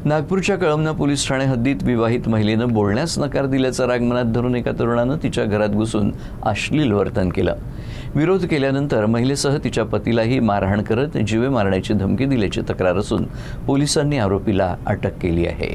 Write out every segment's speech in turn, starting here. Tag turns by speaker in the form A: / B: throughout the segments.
A: नागपूरच्या कळमना पोलीस ठाणे हद्दीत विवाहित महिलेनं बोलण्यास नकार दिल्याचा राग मनात धरून एका तरुणानं तिच्या घरात घुसून अश्लील वर्तन केलं। विरोध केल्यानंतर महिलेसह तिच्या पतीलाही मारहाण करत जीवे मारण्याची धमकी दिल्याची तक्रार असून पोलिसांनी आरोपीला अटक केली आहे।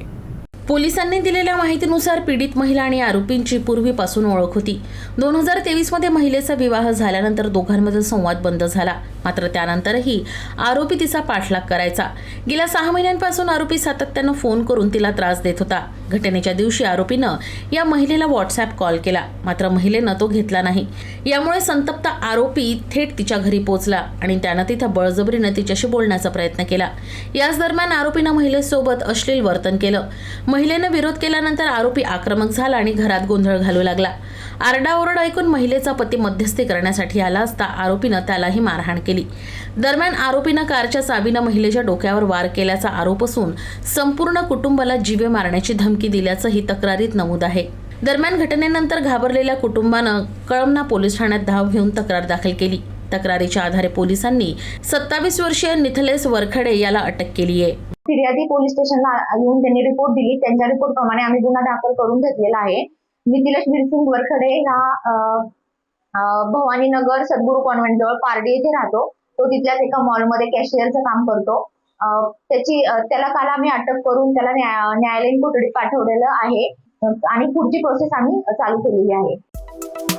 B: पोलिसांनी दिलेल्या माहितीनुसार पीडित महिला आणि आरोपींची पूर्वीपासून ओळख होती। 2023 मध्ये महिलेचा विवाह झाल्यानंतर दोघांमधील संवाद बंद झाला। मात्र त्यानंतरही आरोपी तिचा पाठलाग करायचा। गेल्या 6 महिन्यांपासून आरोपी सातत्यानं फोन करून तिला त्रास देत होता। घटनेच्या दिवशी आरोपीनं या महिलेला व्हॉट्सअॅप कॉल केला, मात्र महिलेनं तो घेतला नाही। यामुळे संतप्त आरोपी थेट तिच्या घरी पोहोचला आणि त्यानं तिथं बळजबरीनं तिच्याशी बोलण्याचा प्रयत्न केला। याच दरम्यान आरोपीनं महिलेसोबत अश्लील वर्तन केलं। महिलेनं विरोध केल्यानंतर आरोपी आक्रमक झाला आणि घरात गोंधळ घालू लागला। आरडाओरड ऐकून महिलेचा पती मध्यस्थी करण्यासाठी आला असता आरोपीनं त्यालाही मारहाण केली। दरम्यान आरोपीनं कारच्या चावीनं महिलेच्या डोक्यावर वार केल्याचा आरोप असून संपूर्ण कुटुंबाला जीवे मारण्याची धमकी दिल्याचंही तक्रारीत नमूद आहे। दरम्यान घटनेनंतर घाबरलेल्या कुटुंबानं कळमना पोलीस ठाण्यात धाव घेऊन तक्रार दाखल केली। तक्रारीच्या आधारे पोलिसांनी 27 वर्षीय निथलेश वरखडे याला अटक केली आहे।
C: फिर्यादी पोलीस स्टेशनला येऊन त्यांनी रिपोर्ट दिली। त्यांच्या रिपोर्ट प्रमाणे आम्ही गुन्हा दाखल करून घेतलेला आहे। निथलेश वीरसिंग वरखडे हा भवानीनगर सद्गुरू कॉन्व्हेंट जवळ पारडी येथे राहतो। तो तिथल्याच एका मॉलमध्ये कॅशियरचं काम करतो। त्याला काल आम्ही अटक करून त्याला न्यायालयीन कोठडीत पाठवलेलं आहे आणि पुढची प्रोसेस आम्ही चालू केलेली आहे।